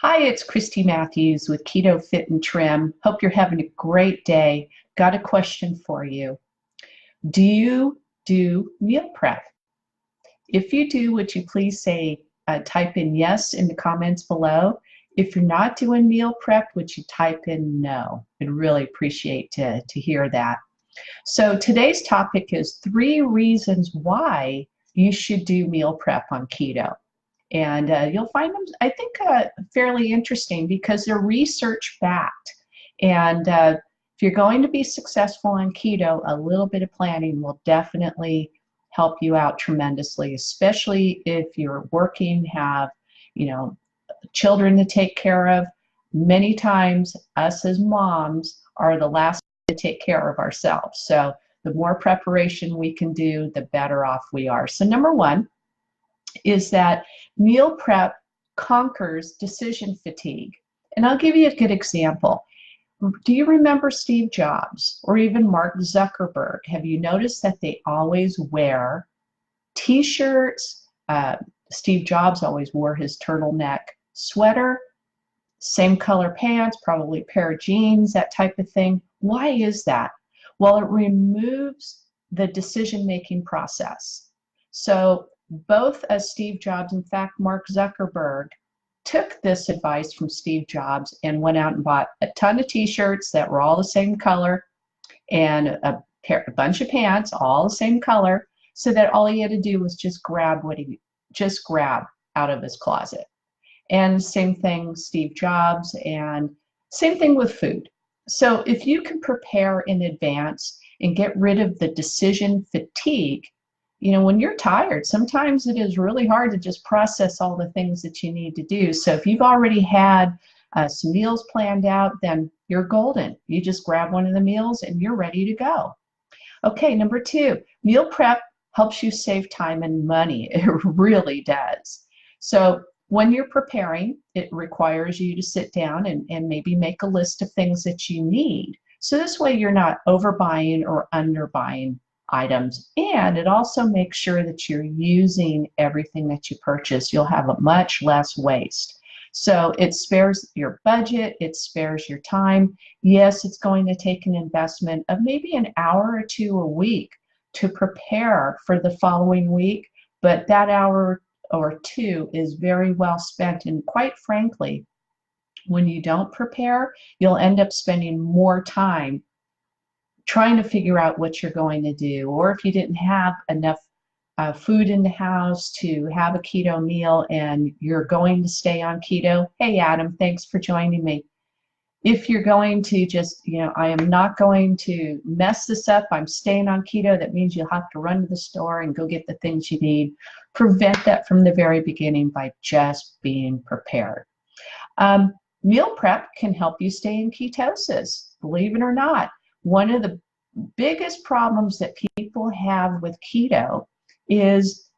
Hi, it's Christy Matthews with Keto Fit and Trim. Hope you're having a great day. Got a question for you. Do you do meal prep? If you do, would you please type in yes in the comments below? If you're not doing meal prep, would you type in no? I'd really appreciate to hear that. So today's topic is 3 reasons why you should do meal prep on keto. And you'll find them, I think, fairly interesting because they're research backed. And if you're going to be successful on keto, a little bit of planning will definitely help you out tremendously, especially if you're working, have, children to take care of. Many times, us as moms are the last to take care of ourselves. So the more preparation we can do, the better off we are. So number one is that meal prep conquers decision fatigue. And I'll give you a good example. Do you remember Steve Jobs or even Mark Zuckerberg? Have you noticed that they always wear t-shirts? Steve Jobs always wore his turtleneck sweater, same color pants, probably a pair of jeans, that type of thing. Why is that? Well, it removes the decision-making process. So both as Steve Jobs, in fact, Mark Zuckerberg took this advice from Steve Jobs and went out and bought a ton of t-shirts that were all the same color and a bunch of pants, all the same color, so that all he had to do was just grab out of his closet. And same thing, Steve Jobs, and same thing with food. So if you can prepare in advance and get rid of the decision fatigue, when you're tired, sometimes it is really hard to just process all the things that you need to do. So if you've already had some meals planned out, then you're golden. You just grab one of the meals and you're ready to go. Okay, number 2, meal prep helps you save time and money. It really does. So when you're preparing, it requires you to sit down and maybe make a list of things that you need. So this way you're not overbuying or underbuying items, and it also makes sure that you're using everything that you purchase. You'll have a much less waste. So it spares your budget, it spares your time. Yes, it's going to take an investment of maybe an hour or 2 a week to prepare for the following week, but that hour or 2 is very well spent. And quite frankly, when you don't prepare, you'll end up spending more time trying to figure out what you're going to do. Or if you didn't have enough food in the house to have a keto meal and you're going to stay on keto, hey Adam, thanks for joining me. If you're going to just, I am not going to mess this up, I'm staying on keto, that means you'll have to run to the store and go get the things you need. Prevent that from the very beginning by just being prepared. Meal prep can help you stay in ketosis, believe it or not. One of the biggest problems that people have with keto is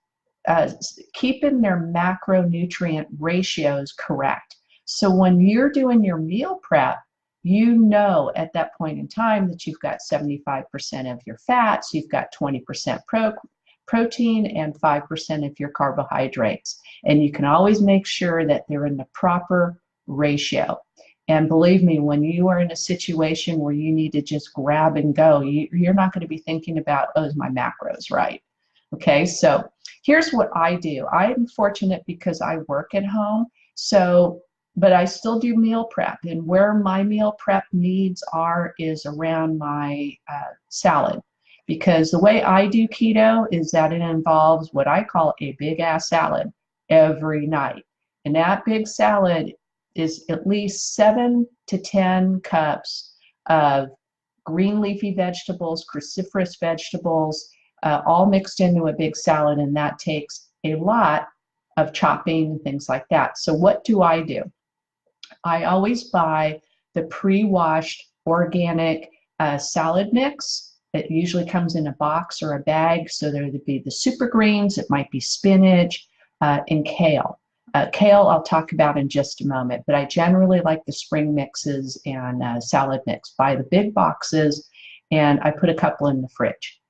keeping their macronutrient ratios correct. So when you're doing your meal prep, at that point in time that you've got 75% of your fats, you've got 20% protein, and 5% of your carbohydrates. And you can always make sure that they're in the proper ratio. And believe me, when you are in a situation where you need to just grab and go, you're not going to be thinking about, oh, is my macros right? Okay, so here's what I do. I'm fortunate because I work at home, but I still do meal prep. And where my meal prep needs is around my salad. Because the way I do keto is that it involves what I call a big ass salad every night. And that big salad is at least 7 to 10 cups of green leafy vegetables, cruciferous vegetables, all mixed into a big salad, and that takes a lot of chopping and things like that. So what do? I always buy the pre-washed organic salad mix. It usually comes in a box or a bag, so there would be the super greens, it might be spinach, and kale. Kale I'll talk about in just a moment, but I generally like the spring mixes and salad mix. Buy the big boxes, and I put a couple in the fridge.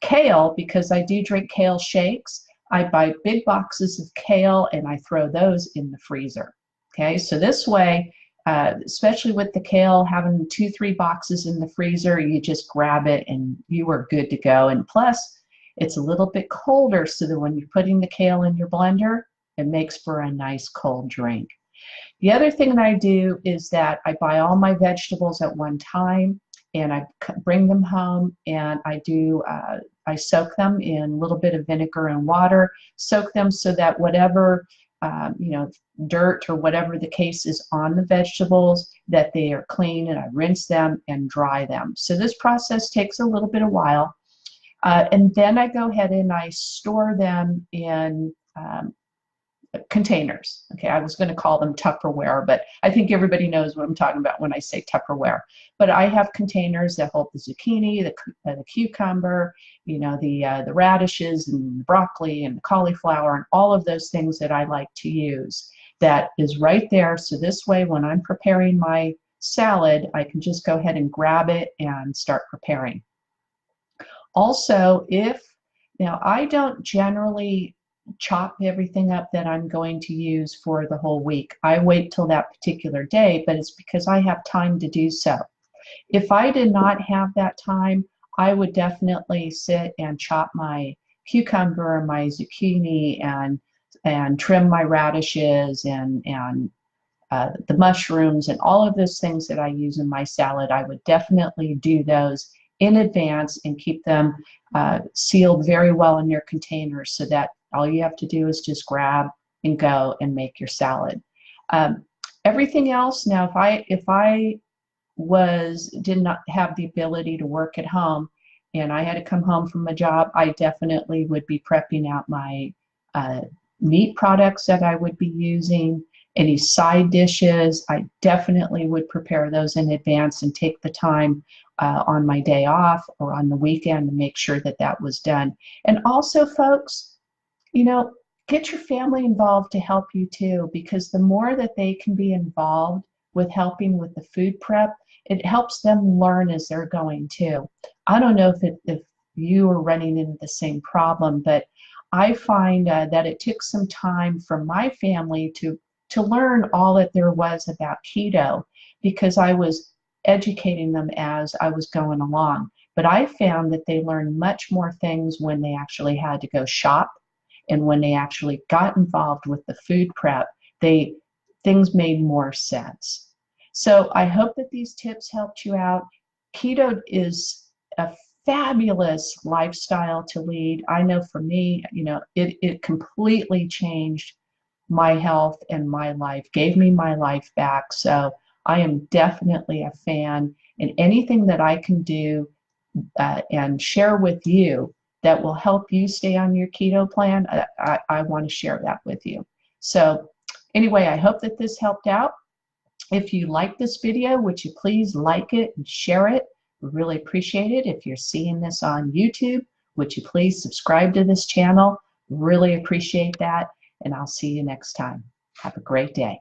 Kale, because I do drink kale shakes, I buy big boxes of kale and I throw those in the freezer. Okay, so this way, especially with the kale, having 2, 3 boxes in the freezer, you just grab it and you are good to go. And plus, it's a little bit colder, so that when you're putting the kale in your blender, it makes for a nice cold drink. The other thing that I do is that I buy all my vegetables at one time, and I bring them home, and I soak them in a little bit of vinegar and water, soak them so that whatever you know, dirt or whatever the case is on the vegetables, that they are clean, and I rinse them and dry them. So this process takes a little bit of while. And then I go ahead and I store them in containers. Okay, I was going to call them Tupperware, but I think everybody knows what I'm talking about when I say Tupperware. But I have containers that hold the zucchini, the cucumber, you know, the radishes and the broccoli and the cauliflower and all of those things that I like to use. That is right there. So this way, when I'm preparing my salad, I can just go ahead and grab it and start preparing. Also, now I don't generally chop everything up that I'm going to use for the whole week. I wait till that particular day, but it's because I have time to do so. If I did not have that time, I would definitely sit and chop my cucumber and my zucchini and trim my radishes and the mushrooms and all of those things that I use in my salad. I would definitely do those in advance and keep them sealed very well in your containers, so that all you have to do is just grab and go and make your salad. Everything else, now if I did not have the ability to work at home and I had to come home from a job, I definitely would be prepping out my meat products that I would be using. Any side dishes, I definitely would prepare those in advance and take the time on my day off or on the weekend to make sure that that was done. And also, folks, you know, get your family involved to help you too, because the more that they can be involved with helping with the food prep, it helps them learn as they're going too. I don't know if you are running into the same problem, but I find that it took some time for my family to learn all that there was about keto, because I was educating them as I was going along. But I found that they learned much more things when they actually had to go shop, and when they actually got involved with the food prep, things made more sense. So I hope that these tips helped you out. Keto is a fabulous lifestyle to lead. I know for me, you know, it completely changed my health and my life, gave me my life back. So I am definitely a fan, and anything that I can do and share with you that will help you stay on your keto plan, I want to share that with you. So anyway, I hope that this helped out. If you like this video, would you please like it and share it? We really appreciate it. If you're seeing this on YouTube, would you please subscribe to this channel? Really appreciate that. And I'll see you next time. Have a great day.